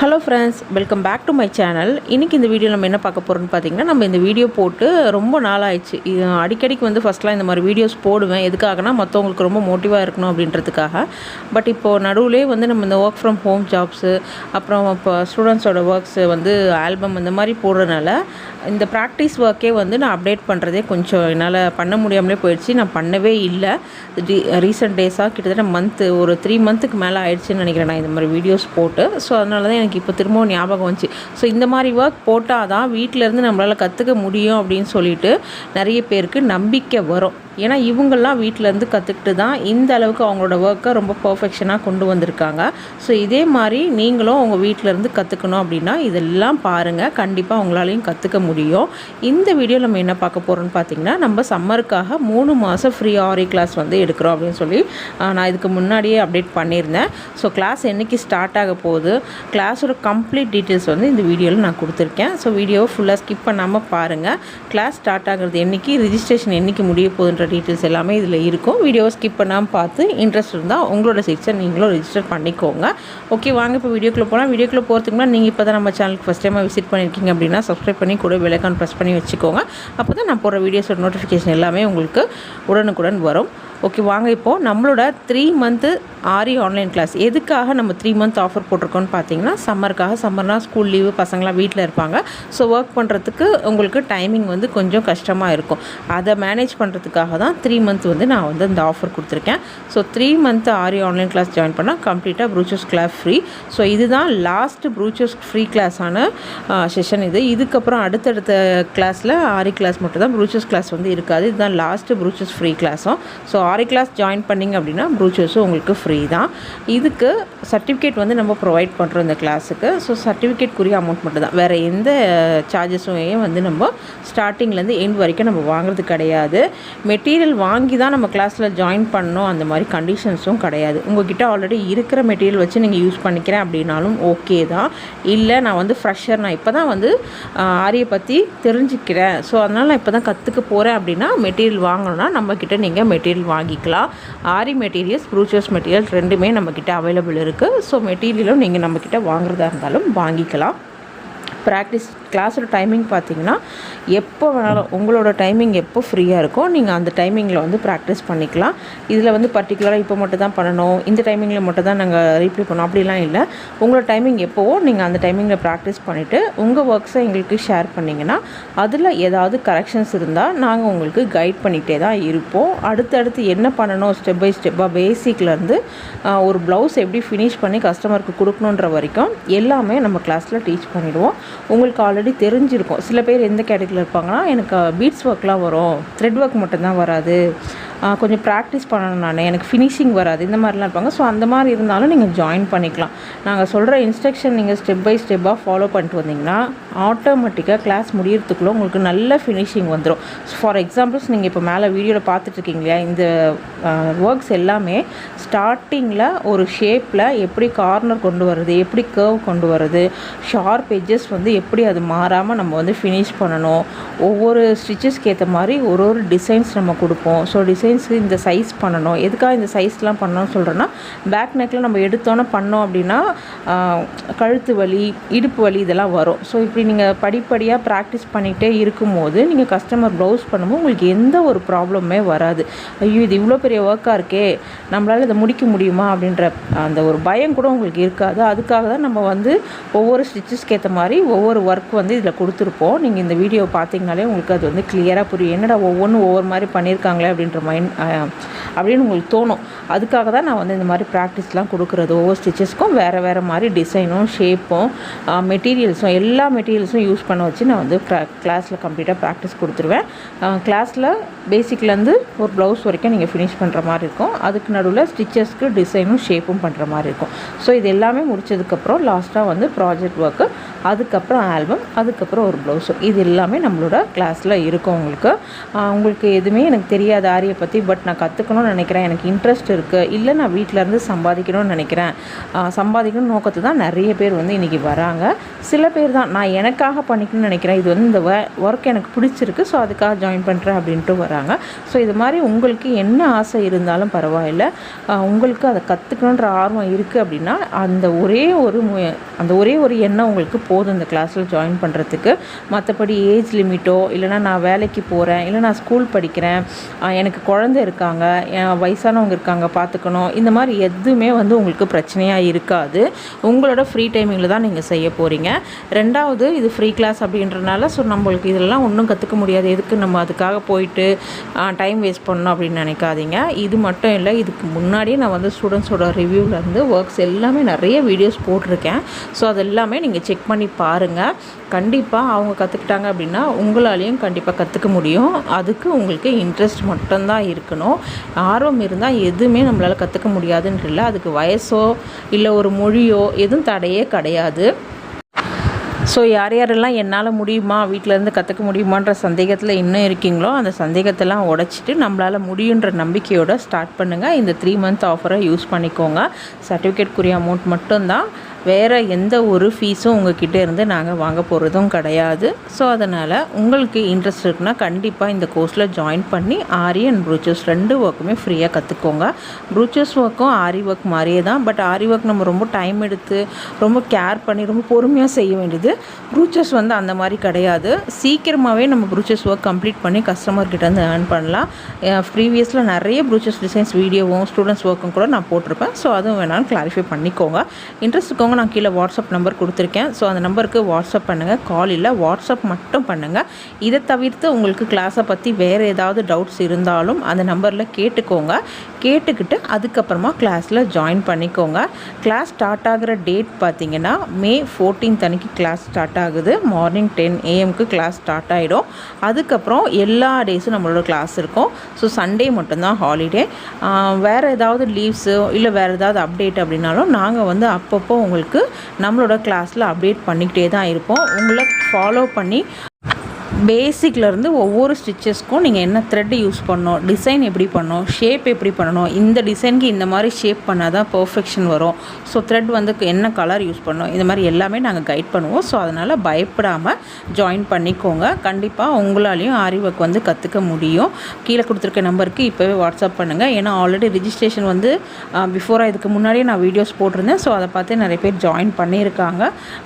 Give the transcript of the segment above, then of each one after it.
Hello friends, welcome back to my channel. இன்றைக்கி இந்த video நம்ம என்ன பார்க்க போகிறோம்னு பார்த்தீங்கன்னா, நம்ம இந்த வீடியோ போட்டு ரொம்ப நாள் ஆயிடுச்சு. அடிக்கடிக்கு ஃபஸ்ட்லாம் இந்த மாதிரி வீடியோஸ் போடுவேன். எதுக்காகனா மற்றவங்களுக்கு ரொம்ப மோட்டிவாக இருக்கணும் அப்படின்றதுக்காக. பட் இப்போது நடுவுலேயே நம்ம இந்த ஒர்க் ஃப்ரம் ஹோம் ஜாப்ஸு, அப்புறம் இப்போ ஸ்டூடெண்ட்ஸோட ஒர்க்ஸு ஆல்பம் இந்த மாதிரி போடுறதுனால இந்த ப்ராக்டிஸ் ஒர்க்கே நான் அப்டேட் பண்ணுறதே கொஞ்சம் என்னால் பண்ண முடியாமலே போயிடுச்சு. நான் பண்ணவே இல்லை. ரீசெண்ட் டேஸாக கிட்டத்தட்ட ஒரு 3 மந்த்துக்கு மேலே ஆயிடுச்சுன்னு நினைக்கிறேன் நான் இந்த மாதிரி வீடியோஸ் போட்டு. ஸோ அதனால தான் எனக்கு இப்போ திரும்பவும் ஞாபகம் வந்துச்சு. ஸோ இந்த மாதிரி ஒர்க் போட்டால் தான் வீட்டிலேருந்து நம்மளால் கற்றுக்க முடியும் அப்படின்னு சொல்லிட்டு நிறைய பேருக்கு நம்பிக்கை வரும். ஏன்னா இவங்கெல்லாம் வீட்டிலேருந்து கற்றுக்கிட்டு தான் இந்த அளவுக்கு அவங்களோட ஒர்க்கை ரொம்ப பர்ஃபெக்ஷனாக கொண்டு வந்திருக்காங்க. ஸோ இதே மாதிரி நீங்களும் உங்கள் வீட்டிலேருந்து கற்றுக்கணும் அப்படின்னா இதெல்லாம் பாருங்கள், கண்டிப்பாக உங்களாலையும் கற்றுக்க முடியும். இந்த வீடியோ நம்ம என்ன பார்க்க போகிறோம்னு பார்த்தீங்கன்னா, நம்ம சம்மருக்காக 3 மாதம் ஃப்ரீ ஆரி கிளாஸ் எடுக்கிறோம் அப்படின்னு சொல்லி நான் இதுக்கு முன்னாடியே அப்டேட் பண்ணியிருந்தேன். ஸோ கிளாஸ் என்றைக்கு ஸ்டார்ட் ஆக போகுது, கிளாஸோட கம்ப்ளீட் டீட்டெயில்ஸ் இந்த வீடியோவில் நான் கொடுத்துருக்கேன். ஸோ வீடியோவை ஃபுல்லாக ஸ்கிப் பண்ணாமல் பாருங்கள். கிளாஸ் ஸ்டார்ட் ஆகிறது என்றைக்கு, ரிஜிஸ்ட்ரேஷன் என்றைக்கு முடிய போகுதுன்ற டீட்டெயில்ஸ் எல்லாமே இதில் இருக்கும். வீடியோவை ஸ்கிப் பண்ணாமல் பார்த்து இன்ட்ரெஸ்ட் இருந்தால் உங்களோட சீட்ஸை நீங்களும் ரெஜிஸ்டர் பண்ணிக்கோங்க. ஓகே, வாங்க இப்போ வீடியோக்குள்ளே போகலாம். வீடியோக்குள்ளே போகிறதுக்கு முன்னாடி நீங்கள் இப்போ தான் நம்ம சேனலுக்கு ஃபஸ்ட் டைமாக விசிட் பண்ணியிருக்கீங்க அப்படின்னா சப்ஸ்கிரைப் பண்ணி கூட பெல் ஐகான் ப்ரெஸ் பண்ணி வச்சுக்கோங்க. அப்போ தான் நான் போகிற வீடியோஸோட நோட்டிஃபிகேஷன் எல்லாமே உங்களுக்கு உடனுக்குடன் வரும். ஓகே, வாங்க இப்போது நம்மளோட 3 மந்த்து ஆரி ஆன்லைன் கிளாஸ் எதுக்காக நம்ம 3 மந்த் ஆஃபர் போட்டிருக்கோன்னு பார்த்தீங்கன்னா, சம்மருக்காக. சம்மர்னால் ஸ்கூல் லீவு, பசங்களாம் வீட்டில் இருப்பாங்க. ஸோ ஒர்க் பண்ணுறதுக்கு உங்களுக்கு டைமிங் கொஞ்சம் கஷ்டமாக இருக்கும். அதை மேனேஜ் பண்ணுறதுக்காக தான் 3 மந்த் நான் இந்த ஆஃபர் கொடுத்துருக்கேன். ஸோ 3 மந்த் ஆரி ஆன்லைன் கிளாஸ் ஜாயின் பண்ணால் கம்ப்ளீட்டாக ப்ரூச்சர்ஸ் கிளாஸ் ஃப்ரீ. ஸோ இதுதான் லாஸ்ட் ப்ரூச்சர்ஸ் ஃப்ரீ கிளாஸான செஷன். இதுக்கப்புறம் அடுத்தடுத்த கிளாஸில் ஆரி கிளாஸ் மட்டும் தான், ப்ரூச்சர்ஸ் கிளாஸ் இருக்காது. இதுதான் லாஸ்ட்டு ப்ரூச்சர்ஸ் ஃப்ரீ கிளாஸும். ஸோ ஆரி கிளாஸ் ஜாயின் பண்ணிங்க அப்படின்னா ப்ரூச்சர்ஸும் உங்களுக்கு ஃப்ரீ தான். இதுக்கு சர்டிஃபிகேட் நம்ம ப்ரொவைட் பண்ணுறோம் இந்த கிளாஸுக்கு. ஸோ சர்டிஃபிகேட்குரிய அமௌண்ட் மட்டும் தான், வேறு எந்த சார்ஜஸும் நம்ம ஸ்டார்டிங்லேருந்து எண்ட் வரைக்கும் நம்ம வாங்குறது கிடையாது. மெட்டீரியல் வாங்கி தான் நம்ம கிளாஸில் ஜாயின் பண்ணணும் அந்த மாதிரி கண்டிஷன்ஸும் கிடையாது. உங்கள்கிட்ட ஆல்ரெடி இருக்கிற மெட்டீரியல் வச்சு நீங்கள் யூஸ் பண்ணிக்கிறேன் அப்படின்னாலும் ஓகே தான். இல்லை நான் ஃப்ரெஷர், நான் இப்போ தான் ஆரியை பற்றி தெரிஞ்சுக்கிறேன், ஸோ அதனால் நான் இப்போ தான் கற்றுக்க போகிறேன் அப்படின்னா மெட்டீரியல் வாங்கணும்னா நம்மக்கிட்ட நீங்கள் மெட்டீரியல் வாங்கிக்கலாம். ஆரி மெட்டீரியல்ஸ், ப்ரூச்சர்ஸ் மெட்டீரியல் ரெண்டுமே நம்மக்கிட்ட அவைலபிள் இருக்குது. ஸோ மெட்டீரியலும் நீங்கள் நம்மக்கிட்ட வாங்குறதா இருந்தாலும் வாங்கிக்கலாம். ப்ராக்டிஸ் கிளாஸோட டைமிங் பார்த்தீங்கன்னா, எப்போ வேணாலும் உங்களோட டைமிங் எப்போ ஃப்ரீயாக இருக்கோ நீங்கள் அந்த டைமிங்கில் ப்ராக்டிஸ் பண்ணிக்கலாம். இதில் பர்டிகுலராக இப்போ மட்டும் தான் பண்ணணும், இந்த டைமிங்கில் மட்டும் தான் நாங்கள் ரீப்ளை பண்ணோம் அப்படிலாம் இல்லை. உங்களோட டைமிங் எப்போவோ நீங்கள் அந்த டைமிங்கில் ப்ராக்டிஸ் பண்ணிவிட்டு உங்கள் ஒர்க்ஸை எங்களுக்கு ஷேர் பண்ணிங்கன்னா அதில் ஏதாவது கரெக்ஷன்ஸ் இருந்தால் நாங்கள் உங்களுக்கு கைட் பண்ணிகிட்டே தான் இருப்போம். அடுத்தடுத்து என்ன பண்ணணும் ஸ்டெப் பை ஸ்டெப்பாக பேசிக்லேருந்து ஒரு ப்ளவுஸ் எப்படி ஃபினிஷ் பண்ணி கஸ்டமருக்கு கொடுக்கணுன்ற வரைக்கும் எல்லாமே நம்ம கிளாஸில் டீச் பண்ணிவிடுவோம். உங்களுக்கு ஆல்ரெடி தெரிஞ்சிருக்கும். சில பேர் எந்த கேட்டகரியில் இருப்பாங்கன்னா, எனக்கு பீட்ஸ் ஒர்க்லாம் வரும், த்ரெட் ஒர்க் மட்டும்தான் வராது, கொஞ்சம் ப்ராக்டிஸ் பண்ணணும், எனக்கு ஃபினிஷிங் வராது, இந்த மாதிரிலாம் இருப்பாங்க. ஸோ அந்த மாதிரி இருந்தாலும் நீங்கள் ஜாயின் பண்ணிக்கலாம். நாங்கள் சொல்கிற இன்ஸ்ட்ரக்ஷன் நீங்கள் ஸ்டெப் பை ஸ்டெப்பாக ஃபாலோ பண்ணிட்டு வந்தீங்கன்னா ஆட்டோமேட்டிக்காக கிளாஸ் முடியறதுக்குள்ளே உங்களுக்கு நல்ல ஃபினிஷிங் வந்துடும். ஃபார் எக்ஸாம்பிள்ஸ், நீங்கள் இப்போ மேலே வீடியோவில் பார்த்துட்ருக்கீங்க இல்லையா, இந்த ஒர்க்ஸ் எல்லாமே ஸ்டார்டிங்கில் ஒரு ஷேப்பில் எப்படி கார்னர் கொண்டு வர்றது, எப்படி கர்வ் கொண்டு வர்றது, ஷார்ப் எட்ஜஸ் எப்படி அது மாறாமல் நம்ம ஃபினிஷ் பண்ணணும். ஒவ்வொரு ஸ்டிச்சஸ்க்கு ஏற்ற மாதிரி ஒரு டிசைன்ஸ் நம்ம கொடுப்போம். ஸோ டிசைன்ஸுக்கு இந்த சைஸ் பண்ணணும். எதுக்காக இந்த சைஸ்லாம் பண்ணணும்னு சொல்கிறேன்னா, பேக் நெக்கில் நம்ம எடுத்தோன்னே பண்ணோம் அப்படின்னா கழுத்து வலி, இடுப்பு வலி இதெல்லாம் வரும். ஸோ இப்படி நீங்கள் படிப்படியாக ப்ராக்டிஸ் பண்ணிகிட்டே இருக்கும்போது நீங்கள் கஸ்டமர் ப்ளவுஸ் பண்ணும்போது உங்களுக்கு எந்த ஒரு ப்ராப்ளமே வராது. ஐயோ இது இவ்வளோ பெரிய ஒர்க்காக இருக்கே, நம்மளால் இதை முடிக்க முடியுமா அப்படின்ற அந்த ஒரு பயம் கூட உங்களுக்கு இருக்காது. அதுக்காக தான் நம்ம ஒவ்வொரு ஸ்டிச்சஸ்க்கு ஏற்ற மாதிரி ஒவ்வொரு ஒர்க் இதில் கொடுத்துருப்போம். நீங்கள் இந்த வீடியோ பார்த்தீங்கனாலே உங்களுக்கு அது கிளியராக புரியும். என்னடா ஒவ்வொன்றும் ஒவ்வொரு மாதிரி பண்ணியிருக்காங்களே அப்படின்ற அப்படின்னு உங்களுக்கு தோணும். அதுக்காக தான் நான் இந்த மாதிரி ப்ராக்டிஸ்லாம் கொடுக்குறது. ஒவ்வொரு ஸ்டிச்சஸ்க்கும் வேறு வேறு மாதிரி டிசைனும் ஷேப்பும் மெட்டீரியல்ஸும் எல்லா மெட்டீரியல்ஸும் யூஸ் பண்ண வச்சு நான் கிளாஸில் கம்ப்ளீட்டாக ப்ராக்டிஸ் கொடுத்துருவேன். கிளாஸில் பேசிக்லேருந்து ஒரு ப்ளவுஸ் வரைக்கும் நீங்கள் ஃபினிஷ் பண்ணுற மாதிரி இருக்கும். அதுக்கு நடுவில் ஸ்டிச்சஸ்க்கு டிசைனும் ஷேப்பும் பண்ணுற மாதிரி இருக்கும். ஸோ இது எல்லாமே முடித்ததுக்கப்புறம் லாஸ்ட்டாக ப்ராஜெக்ட் ஒர்க்கு, அதுக்கப்புறம் ஆல்பம், அதுக்கப்புறம் ஒரு ப்ளவுஸு, இது எல்லாமே நம்மளோட கிளாஸில் இருக்கும். உங்களுக்கு எதுவுமே எனக்கு தெரியாத ஆரியை பற்றி, பட் நான் கற்றுக்கணும்னு நினைக்கிறேன், எனக்கு இன்ட்ரெஸ்ட் இருக்குது, இல்லை நான் வீட்டிலேருந்து சம்பாதிக்கணும்னு நினைக்கிறேன், சம்பாதிக்கணும்னு நோக்கத்து தான் நிறைய பேர் வந்து இன்றைக்கி வராங்க. சில பேர் தான் நான் எனக்காக பண்ணிக்கணும்னு நினைக்கிறேன், இது வந்து இந்த ஒர்க் எனக்கு பிடிச்சிருக்கு, ஸோ அதுக்காக ஜாயின் பண்ணுறேன் அப்படின்ட்டு வராங்க. ஸோ இது மாதிரி உங்களுக்கு என்ன ஆசை இருந்தாலும் பரவாயில்லை, உங்களுக்கு அதை கற்றுக்கணுன்ற ஆர்வம் இருக்குது அப்படின்னா அந்த ஒரே ஒரு எண்ணம் உங்களுக்கு போதும் இந்த கிளாஸில் ஜாயின் பண்ணுறதுக்கு. மற்றபடி ஏஜ் லிமிட்டோ, இல்லைனா நான் வேலைக்கு போகிறேன், இல்லை நான் ஸ்கூல் படிக்கிறேன், எனக்கு குழந்தை இருக்காங்க, வயசானவங்க இருக்காங்க பார்த்துக்கணும், இந்த மாதிரி எதுவுமே வந்து உங்களுக்கு பிரச்சனையாக இருக்காது. உங்களோட ஃப்ரீ டைமிங்கில் தான் நீங்கள் செய்ய போகிறீங்க. ரெண்டாவது, இது ஃப்ரீ கிளாஸ் அப்படின்றனால ஸோ நம்மளுக்கு இதெல்லாம் ஒன்றும் கற்றுக்க முடியாது, எதுக்கு நம்ம அதுக்காக போயிட்டு டைம் வேஸ்ட் பண்ணணும் அப்படின்னு நினைக்காதீங்க. இது மட்டும் இல்லை, இதுக்கு முன்னாடியே நான் வந்து ஸ்டூடெண்ட்ஸோட ரிவ்யூவிலேருந்து ஒர்க்ஸ் எல்லாமே நிறைய வீடியோஸ் போட்டிருக்கேன். ஸோ அது எல்லாமே நீங்கள் செக் பண்ணி பாருங்கள். கண்டிப்பாக அவங்க கற்றுக்கிட்டாங்க அப்படின்னா உங்களாலேயும் கண்டிப்பாக கற்றுக்க முடியும். அதுக்கு உங்களுக்கு இன்ட்ரெஸ்ட் மட்டும்தான் இருக்கணும். ஆர்வம் இருந்தால் எதுவுமே நம்மளால் கற்றுக்க முடியாதுன்னு இல்லை. அதுக்கு வயசோ இல்லை ஒரு மொழியோ எதுவும் தடையே கிடையாது. ஸோ யாரெல்லாம் என்னால் முடியுமா, வீட்டிலேருந்து கற்றுக்க முடியுமான்ற சந்தேகத்தில் இன்னும் இருக்கீங்களோ அந்த சந்தேகத்தெல்லாம் உடைச்சிட்டு நம்மளால் முடியுன்ற நம்பிக்கையோடு ஸ்டார்ட் பண்ணுங்கள். இந்த 3 மந்த் ஆஃபரை யூஸ் பண்ணிக்கோங்க. சர்டிஃபிகேட்க்குரிய அமௌண்ட் மட்டும்தான், வேறு எந்த ஒரு ஃபீஸும் உங்கள்கிட்ட இருந்து நாங்கள் வாங்க போகிறதும் கிடையாது. ஸோ அதனால் உங்களுக்கு இன்ட்ரெஸ்ட் இருக்குன்னா கண்டிப்பாக இந்த கோர்ஸில் ஜாயின் பண்ணி ஆரி அண்ட் ப்ரூச்சஸ் 2 ஒர்க்குமே ஃப்ரீயாக கற்றுக்கோங்க. ப்ரூச்சஸ் ஒர்க்கும் ஆரி ஒர்க் மாதிரியே தான், பட் ஆரி ஒர்க் நம்ம ரொம்ப டைம் எடுத்து ரொம்ப கேர் பண்ணி ரொம்ப பொறுமையாக செய்ய வேண்டியது. ப்ரூச்சஸ் வந்து அந்த மாதிரி கிடையாது. சீக்கிரமாகவே நம்ம ப்ரூச்சஸ் ஒர்க் கம்ப்ளீட் பண்ணி கஸ்டமர்கிட்ட வந்து ஏர்ன் பண்ணலாம். ப்ரீவியஸில் நிறைய ப்ரூச்சஸ் டிசைன்ஸ் வீடியோவும் ஸ்டூடெண்ட்ஸ் ஒர்க்கும் கூட நான் போட்டிருப்பேன். ஸோ அதுவும் வேணாலும் கிளாரிஃபை பண்ணிக்கோங்க. இன்ட்ரெஸ்ட் இருக்கவங்க நான் கீழே வாட்ஸ்அப் நம்பர் கொடுத்துருக்கேன். ஸோ அந்த நம்பருக்கு வாட்ஸ்அப் பண்ணுங்கள். கால் இல்லை, வாட்ஸ்அப் மட்டும் பண்ணுங்கள். இதை தவிர்த்து உங்களுக்கு கிளாஸை பற்றி வேறு ஏதாவது டவுட்ஸ் இருந்தாலும் அந்த நம்பரில் கேட்டுக்கோங்க. கேட்டுக்கிட்டு அதுக்கப்புறமா கிளாஸில் ஜாயின் பண்ணிக்கோங்க. கிளாஸ் ஸ்டார்ட் ஆகிற டேட் பார்த்திங்கன்னா May 14 அன்றைக்கி கிளாஸ் ஸ்டார்ட் ஆகுது. மார்னிங் 10 AM கிளாஸ் ஸ்டார்ட் ஆகிடும். அதுக்கப்புறம் எல்லா டேஸும் நம்மளோட கிளாஸ் இருக்கும். ஸோ சண்டே மட்டும்தான் ஹாலிடே. வேறு ஏதாவது லீவ்ஸோ இல்லை வேறு ஏதாவது அப்டேட் அப்படின்னாலும் நாங்கள் வந்து அப்பப்போ உங்களுக்கு நம்மளோட கிளாஸில் அப்டேட் பண்ணிக்கிட்டே தான் இருப்போம். உங்களை ஃபாலோ பண்ணி பேசிக்லேருந்து ஒவ்வொரு ஸ்டிச்சஸ்க்கும் நீங்கள் என்ன த்ரெட் யூஸ் பண்ணணும், டிசைன் எப்படி பண்ணணும், ஷேப் எப்படி பண்ணணும், இந்த டிசைனுக்கு இந்த மாதிரி ஷேப் பண்ணால் தான் பர்ஃபெக்ஷன் வரும், ஸோ த்ரெட் வந்து என்ன கலர் யூஸ் பண்ணணும், இந்த மாதிரி எல்லாமே நாங்கள் கைட் பண்ணுவோம். ஸோ அதனால் பயப்படாமல் ஜாயின் பண்ணிக்கோங்க. கண்டிப்பாக உங்களாலேயும் ஆரி ஒர்க் வந்து கற்றுக்க முடியும். கீழே கொடுத்துருக்க நம்பருக்கு இப்போவே வாட்ஸ்அப் பண்ணுங்கள். ஏன்னா ஆல்ரெடி ரிஜிஸ்ட்ரேஷன் வந்து பிஃபோராக இதுக்கு முன்னாடியே நான் வீடியோஸ் போட்டிருந்தேன். ஸோ அதை பார்த்து நிறைய பேர் ஜாயின் பண்ணியிருக்காங்க.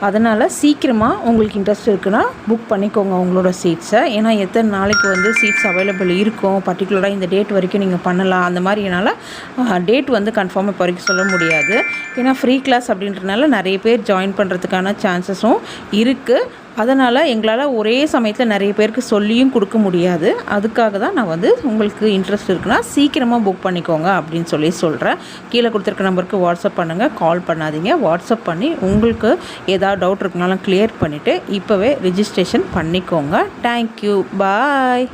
அதனால் சீக்கிரமாக உங்களுக்கு இன்ட்ரெஸ்ட் இருக்குன்னா புக் பண்ணிக்கோங்க உங்களோட சீட்ஸை. ஏன்னா எத்தனை நாளைக்கு வந்து சீட்ஸ் அவைலபிள் இருக்கும், பர்டிகுலராக இந்த டேட் வரைக்கும் நீங்கள் பண்ணலாம், அந்த மாதிரி என்னால் டேட் வந்து கன்ஃபார்மாக இப்போ வரைக்கும் சொல்ல முடியாது. ஏன்னா ஃப்ரீ கிளாஸ் அப்படின்றனால நிறைய பேர் ஜாயின் பண்ணுறதுக்கான சான்சஸும் இருக்குது. அதனால் எங்களால் ஒரே சமயத்தில் நிறைய பேருக்கு சொல்லியும் கொடுக்க முடியாது. அதுக்காக தான் நான் வந்து உங்களுக்கு இன்ட்ரெஸ்ட் இருக்குன்னா சீக்கிரமாக புக் பண்ணிக்கோங்க அப்படின்னு சொல்கிறேன். கீழே கொடுத்துருக்க நம்பருக்கு வாட்ஸ்அப் பண்ணுங்கள், கால் பண்ணாதீங்க. வாட்ஸ்அப் பண்ணி உங்களுக்கு ஏதாவது டவுட் இருக்குனாலும் கிளியர் பண்ணிவிட்டு இப்போவே ரிஜிஸ்ட்ரேஷன் பண்ணிக்கோங்க. தேங்க்யூ, பாய்.